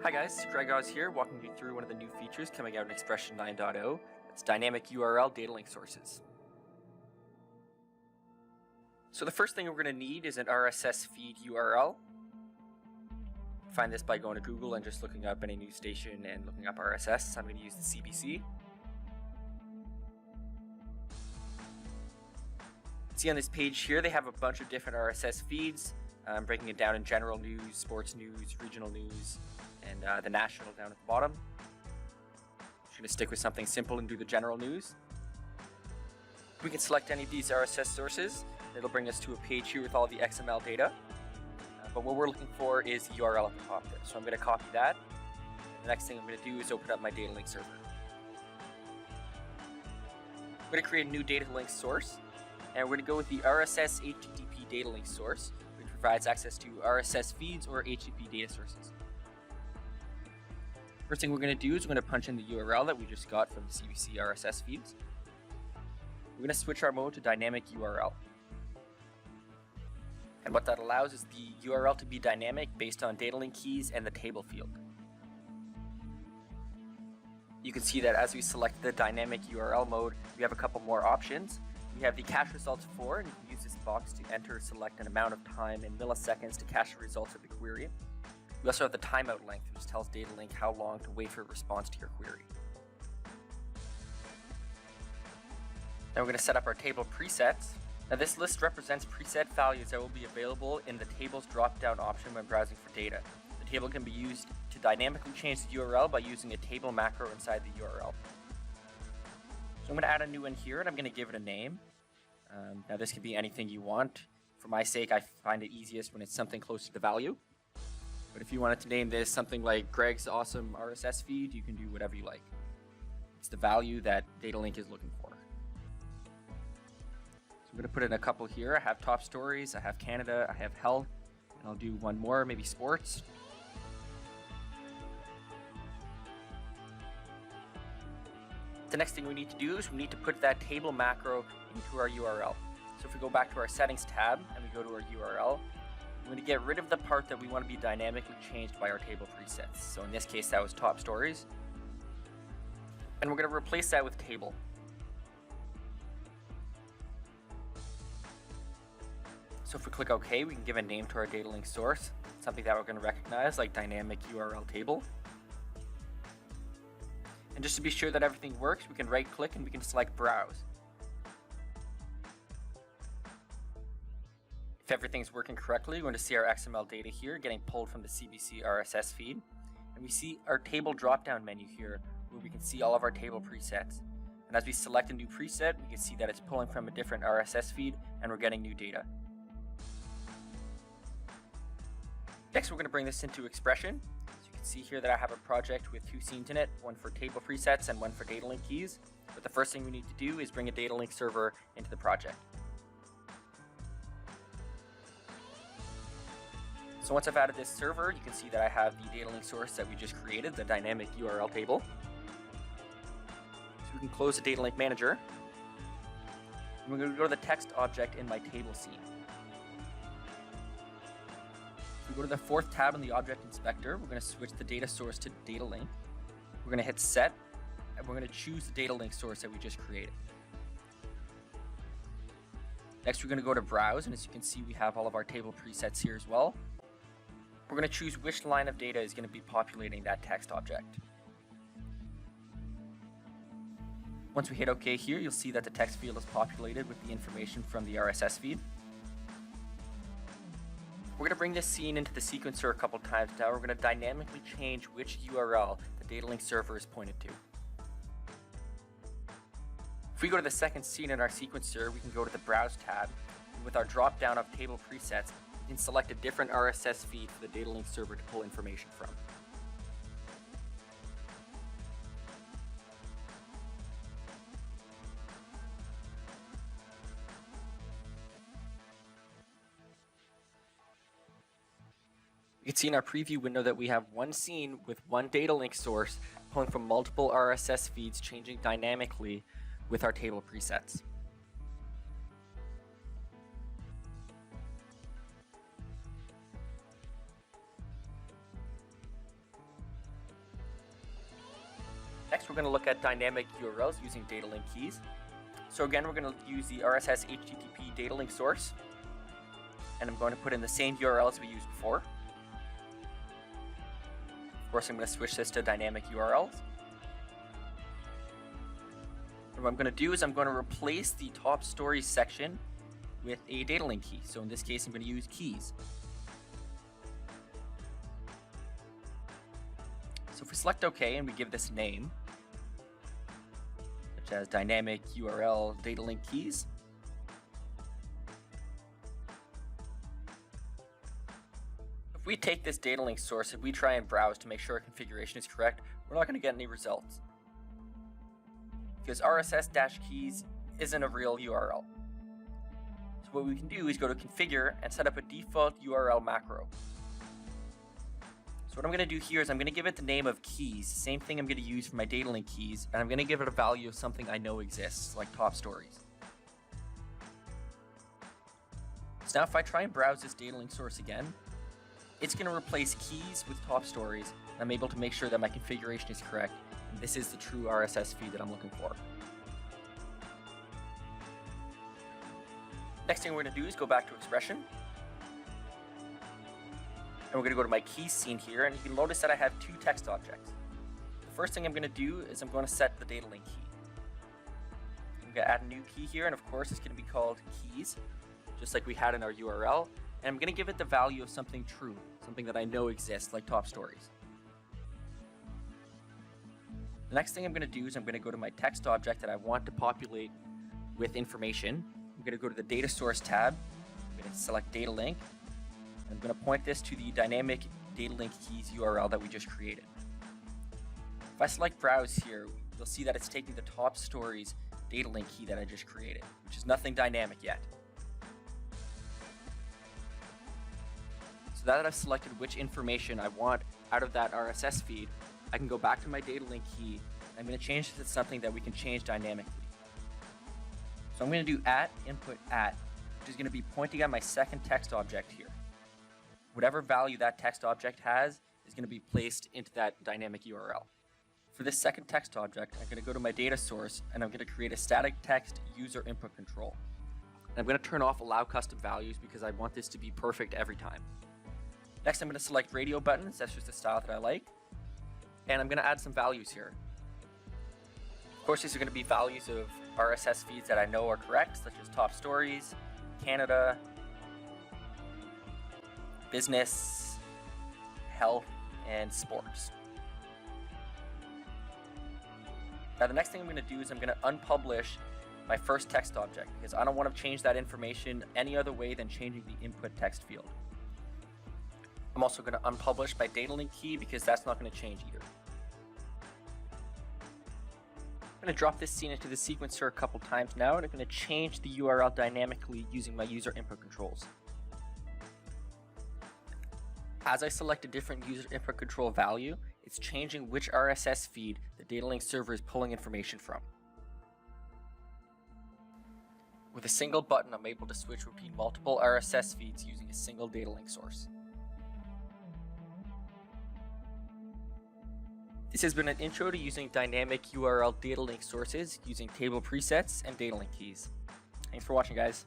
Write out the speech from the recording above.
Hi guys, Greg Oz here, walking you through one of the new features coming out in XPression 9.0. It's Dynamic URL DataLinq sources. So the first thing we're going to need is an RSS feed URL. Find this by going to Google and just looking up any news station and looking up RSS. I'm going to use the CBC. See on this page here, they have a bunch of different RSS feeds. I'm breaking it down in general news, sports news, regional news, and the national down at the bottom. Just going to stick with something simple and do the general news. We can select any of these RSS sources. It'll bring us to a page here with all the XML data. But what we're looking for is the URL at the top there. So I'm going to copy that. The next thing I'm going to do is open up my DataLinq server. I'm going to create a new DataLinq source. And we're going to go with the RSS HTTP DataLinq source, which provides access to RSS feeds or HTTP data sources. First thing we're going to do is we're going to punch in the URL that we just got from the CBC RSS feeds. We're going to switch our mode to Dynamic URL. And what that allows is the URL to be dynamic based on DataLinq keys and the table field. You can see that as we select the Dynamic URL mode, we have a couple more options. We have the cache results for, and you can use this box to enter, select an amount of time in milliseconds to cache the results of the query. We also have the timeout length, which tells DataLinq how long to wait for a response to your query. Now we're going to set up our table presets. Now this list represents preset values that will be available in the tables drop-down option when browsing for data. The table can be used to dynamically change the URL by using a table macro inside the URL. So I'm going to add a new one here, and I'm going to give it a name. Now this can be anything you want. For my sake, I find it easiest when it's something close to the value. But if you wanted to name this something like Greg's Awesome RSS Feed, you can do whatever you like. It's the value that DataLinq is looking for. So I'm going to put in a couple here. I have top stories, I have Canada, I have health, and I'll do one more, maybe sports. The next thing we need to do is we need to put that table macro into our URL. So if we go back to our settings tab and we go to our URL, we're going to get rid of the part that we want to be dynamically changed by our table presets. So in this case, that was top stories. And we're going to replace that with table. So if we click OK, we can give a name to our DataLinq source, something that we're going to recognize like dynamic URL table. And just to be sure that everything works, we can right click and we can select browse. If everything's working correctly, we're going to see our XML data here getting pulled from the CBC RSS feed. And we see our table drop-down menu here where we can see all of our table presets. And as we select a new preset, we can see that it's pulling from a different RSS feed and we're getting new data. Next, we're going to bring this into XPression. So you can see here that I have a project with two scenes in it, one for table presets and one for DataLinq keys. But the first thing we need to do is bring a DataLinq server into the project. So once I've added this server, you can see that I have the DataLinq source that we just created, the dynamic URL table. So we can close the DataLinq manager. And we're going to go to the text object in my table scene. If we go to the fourth tab in the object inspector, we're going to switch the data source to DataLinq. We're going to hit set, and we're going to choose the DataLinq source that we just created. Next, we're going to go to browse, and as you can see, we have all of our table presets here as well. We're going to choose which line of data is going to be populating that text object. Once we hit OK here, you'll see that the text field is populated with the information from the RSS feed. We're going to bring this scene into the sequencer a couple times now. We're going to dynamically change which URL the DataLinq server is pointed to. If we go to the second scene in our sequencer, we can go to the Browse tab, and with our drop-down of table presets, we can select a different RSS feed for the DataLinq server to pull information from. You can see in our preview window that we have one scene with one DataLinq source pulling from multiple RSS feeds, changing dynamically with our table presets. Next, we're going to look at dynamic URLs using DataLinq keys. So again, we're going to use the RSS HTTP DataLinq source, and I'm going to put in the same URL as we used before. Of course, I'm going to switch this to dynamic URLs. And what I'm going to do is I'm going to replace the top stories section with a DataLinq key. So in this case, I'm going to use keys. So if we select OK and we give this a name, such as dynamic URL DataLinq keys, if we take this DataLinq source and we try and browse to make sure our configuration is correct, we're not going to get any results, because RSS-keys isn't a real URL. So what we can do is go to configure and set up a default URL macro. So what I'm going to do here is I'm going to give it the name of keys, same thing I'm going to use for my DataLinq keys, and I'm going to give it a value of something I know exists, like top stories. So now if I try and browse this DataLinq source again, it's going to replace keys with top stories, and I'm able to make sure that my configuration is correct, and this is the true RSS feed that I'm looking for. Next thing we're going to do is go back to XPression. And we're going to go to my keys scene here, and you can notice that I have two text objects. The first thing I'm going to do is I'm going to set the DataLinq key. I'm going to add a new key here, and of course it's going to be called keys, just like we had in our URL. And I'm going to give it the value of something true, something that I know exists, like top stories. The next thing I'm going to do is I'm going to go to my text object that I want to populate with information. I'm going to go to the data source tab. I'm going to select DataLinq. I'm going to point this to the dynamic DataLinq keys URL that we just created. If I select browse here, you'll see that it's taking the top stories DataLinq key that I just created, which is nothing dynamic yet. So now that I've selected which information I want out of that RSS feed, I can go back to my DataLinq key. I'm going to change it to something that we can change dynamically. So I'm going to do @input @, which is going to be pointing at my second text object here. Whatever value that text object has is going to be placed into that dynamic URL. For this second text object, I'm going to go to my data source, and I'm going to create a static text user input control. And I'm going to turn off allow custom values because I want this to be perfect every time. Next, I'm going to select radio buttons. That's just the style that I like. And I'm going to add some values here. Of course, these are going to be values of RSS feeds that I know are correct, such as top stories, Canada, business, health, and sports. Now the next thing I'm going to do is I'm going to unpublish my first text object because I don't want to change that information any other way than changing the input text field. I'm also going to unpublish my DataLinq key because that's not going to change either. I'm going to drop this scene into the sequencer a couple times now, and I'm going to change the URL dynamically using my user input controls. As I select a different user input control value, it's changing which RSS feed the DataLinq server is pulling information from. With a single button, I'm able to switch between multiple RSS feeds using a single DataLinq source. This has been an intro to using dynamic URL DataLinq sources using table presets and DataLinq keys. Thanks for watching, guys.